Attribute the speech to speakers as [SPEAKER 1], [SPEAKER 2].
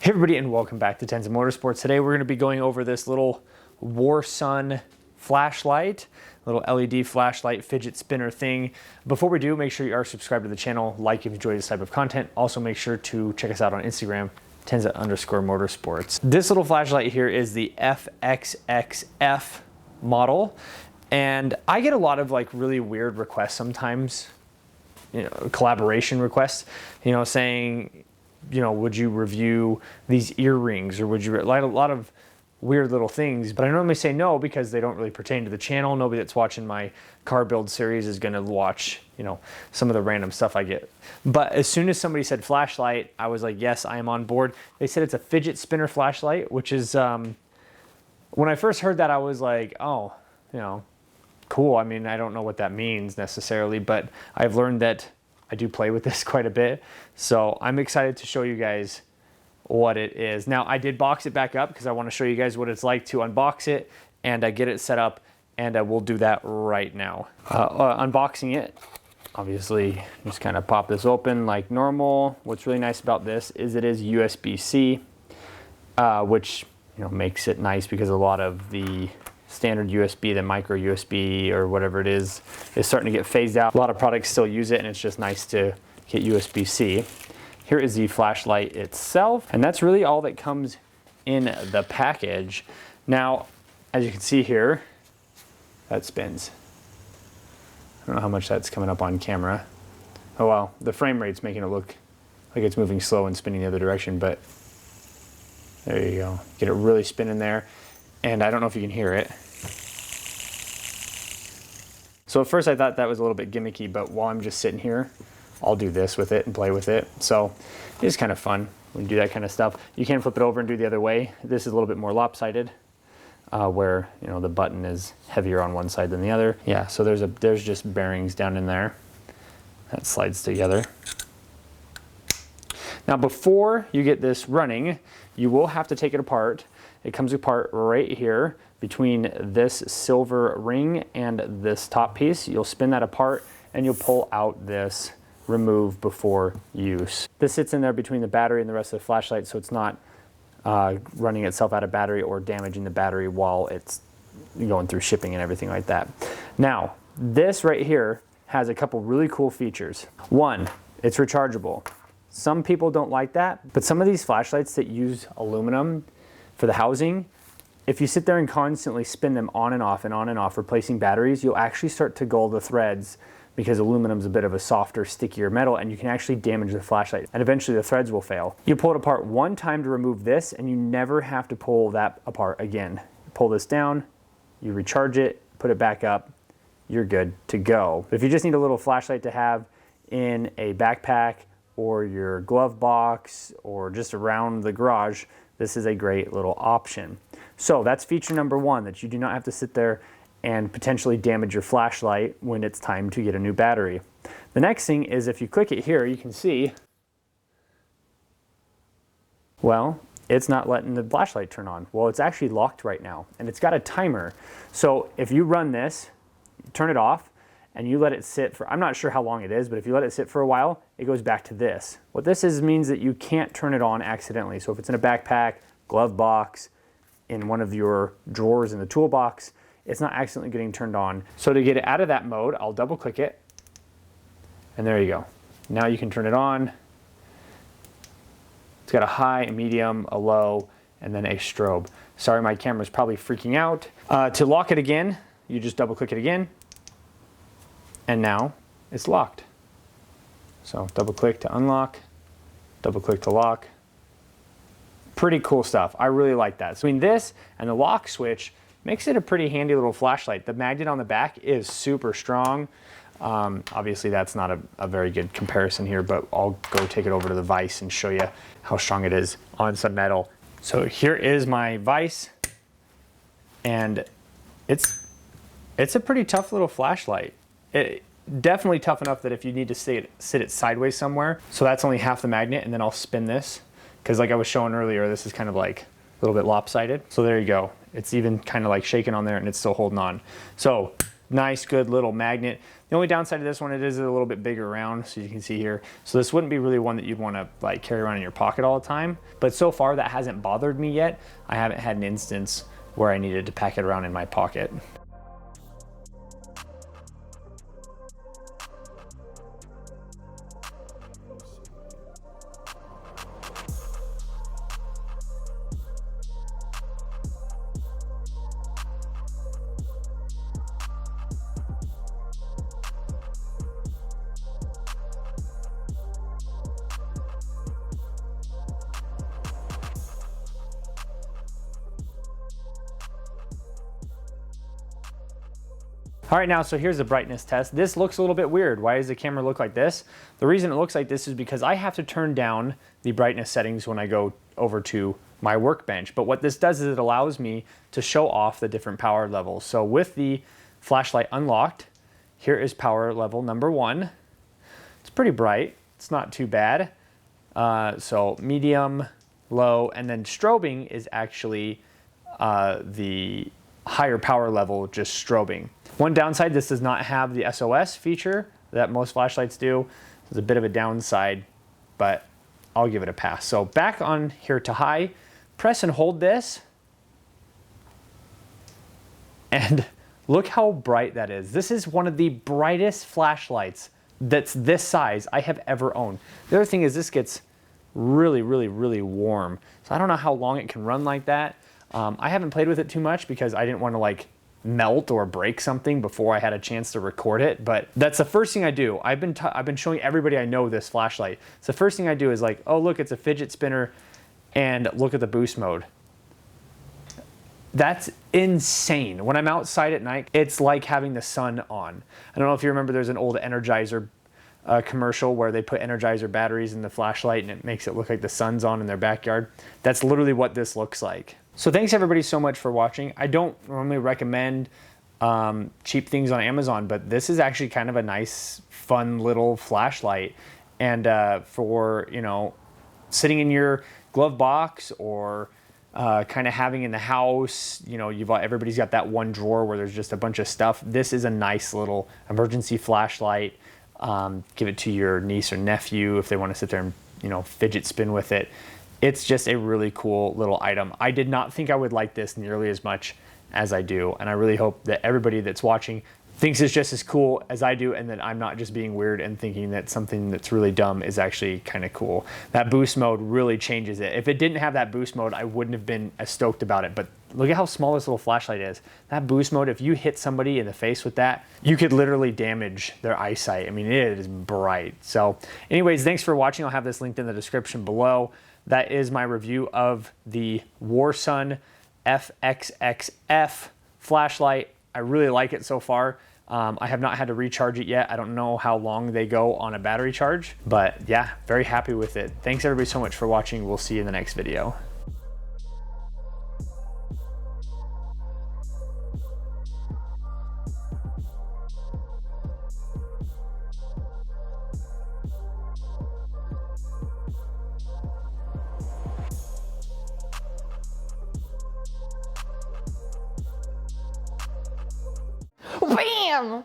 [SPEAKER 1] Hey everybody, and welcome back to Tenza Motorsports. Today we're going to be going over this little Warsun flashlight, little LED flashlight fidget spinner thing. Before we do, make sure you are subscribed to the channel, like if you enjoy this type of content. Also make sure to check us out on Instagram, Tenza_Motorsports. This little flashlight here is the FXXF model, and I get a lot of like really weird requests sometimes, collaboration requests, saying, would you review these earrings, or would you like a lot of weird little things? But I normally say no because they don't really pertain to the channel. Nobody that's watching my car build series is going to watch, some of the random stuff I get. But as soon as somebody said flashlight, I was like, yes, I am on board. They said it's a fidget spinner flashlight, which is, when I first heard that, I was like, oh, cool. I mean, I don't know what that means necessarily, but I've learned that I do play with this quite a bit. So I'm excited to show you guys what it is. Now, I did box it back up because I want to show you guys what it's like to unbox it and get it set up, and we'll do that right now. Unboxing it, obviously, just kind of pop this open like normal. What's really nice about this is it is USB-C, which makes it nice because a lot of the standard USB, the micro USB or whatever it is starting to get phased out. A lot of products still use it, and it's just nice to get USB-C. Here is the flashlight itself, and that's really all that comes in the package. Now, as you can see here, that spins. I don't know how much that's coming up on camera. Oh well, the frame rate's making it look like it's moving slow and spinning the other direction, but there you go. Get it really spinning there. And I don't know if you can hear it. So at first I thought that was a little bit gimmicky, but while I'm just sitting here, I'll do this with it and play with it. So it's kind of fun when you do that kind of stuff. You can flip it over and do the other way. This is a little bit more lopsided, where the button is heavier on one side than the other. Yeah, so there's just bearings down in there. That slides together. Now before you get this running, you will have to take it apart. It comes apart right here between this silver ring and this top piece. You'll spin that apart and you'll pull out this remove before use. This sits in there between the battery and the rest of the flashlight, so it's not running itself out of battery or damaging the battery while it's going through shipping and everything like that. Now, this right here has a couple really cool features. One, it's rechargeable. Some people don't like that, but some of these flashlights that use aluminum for the housing, if you sit there and constantly spin them on and off, replacing batteries, you'll actually start to gull the threads because aluminum's a bit of a softer, stickier metal, and you can actually damage the flashlight, and eventually the threads will fail. You pull it apart one time to remove this, and you never have to pull that apart again. You pull this down, you recharge it, put it back up, you're good to go. But if you just need a little flashlight to have in a backpack or your glove box or just around the garage, this is a great little option. So that's feature number one, that you do not have to sit there and potentially damage your flashlight when it's time to get a new battery. The next thing is if you click it here, you can see, well, it's not letting the flashlight turn on. Well, it's actually locked right now, and it's got a timer. So if you run this, turn it off, and you let it sit for, I'm not sure how long it is, but if you let it sit for a while, it goes back to this. What this is means that you can't turn it on accidentally. So if it's in a backpack, glove box, in one of your drawers in the toolbox, it's not accidentally getting turned on. So to get it out of that mode, I'll double click it, and there you go. Now you can turn it on. It's got a high, a medium, a low, and then a strobe. Sorry, my camera's probably freaking out. To lock it again, you just double click it again, and now it's locked. So double click to unlock, double click to lock. Pretty cool stuff. I really like that. So between this and the lock switch makes it a pretty handy little flashlight. The magnet on the back is super strong. Obviously that's not a very good comparison here, but I'll go take it over to the vise and show you how strong it is on some metal. So here is my vise, and it's a pretty tough little flashlight. Definitely tough enough that if you need to sit it sideways somewhere, so that's only half the magnet, and then I'll spin this, because like I was showing earlier, this is kind of like a little bit lopsided. So there you go. It's even kind of like shaking on there, and it's still holding on. So nice, good little magnet. The only downside to this one, it is a little bit bigger around, so you can see here. So this wouldn't be really one that you'd want to like carry around in your pocket all the time. But so far that hasn't bothered me yet. I haven't had an instance where I needed to pack it around in my pocket. All right, now, so here's the brightness test. This looks a little bit weird. Why does the camera look like this? The reason it looks like this is because I have to turn down the brightness settings when I go over to my workbench. But what this does is it allows me to show off the different power levels. So with the flashlight unlocked, here is power level number 1. It's pretty bright. It's not too bad. So medium, low, and then strobing is actually the higher power level, just strobing. One downside, this does not have the SOS feature that most flashlights do. It's a bit of a downside, but I'll give it a pass. So back on here to high, press and hold this, and look how bright that is. This is one of the brightest flashlights that's this size I have ever owned. The other thing is this gets really, really, really warm. So I don't know how long it can run like that. I haven't played with it too much because I didn't want to like melt or break something before I had a chance to record it, but that's the first thing I do. I've been showing everybody I know this flashlight. So the first thing I do is like, oh look, it's a fidget spinner, and look at the boost mode. That's insane. When I'm outside at night, it's like having the sun on. I don't know if you remember, there's an old Energizer commercial where they put Energizer batteries in the flashlight and it makes it look like the sun's on in their backyard. That's literally what this looks like. So thanks everybody so much for watching. I don't normally recommend cheap things on Amazon, but this is actually kind of a nice, fun little flashlight. And for, you know, sitting in your glove box or kind of having in the house, you know, everybody's got that one drawer where there's just a bunch of stuff. This is a nice little emergency flashlight. Give it to your niece or nephew if they want to sit there and, you know, fidget spin with it. It's just a really cool little item. I did not think I would like this nearly as much as I do, and I really hope that everybody that's watching thinks it's just as cool as I do, and that I'm not just being weird and thinking that something that's really dumb is actually kind of cool. That boost mode really changes it. If it didn't have that boost mode, I wouldn't have been as stoked about it, but look at how small this little flashlight is. That boost mode, if you hit somebody in the face with that, you could literally damage their eyesight. I mean, it is bright. So anyways, thanks for watching. I'll have this linked in the description below. That is my review of the Warsun FXXF flashlight. I really like it so far. I have not had to recharge it yet. I don't know how long they go on a battery charge, but yeah, very happy with it. Thanks everybody so much for watching. We'll see you in the next video.
[SPEAKER 2] Bam!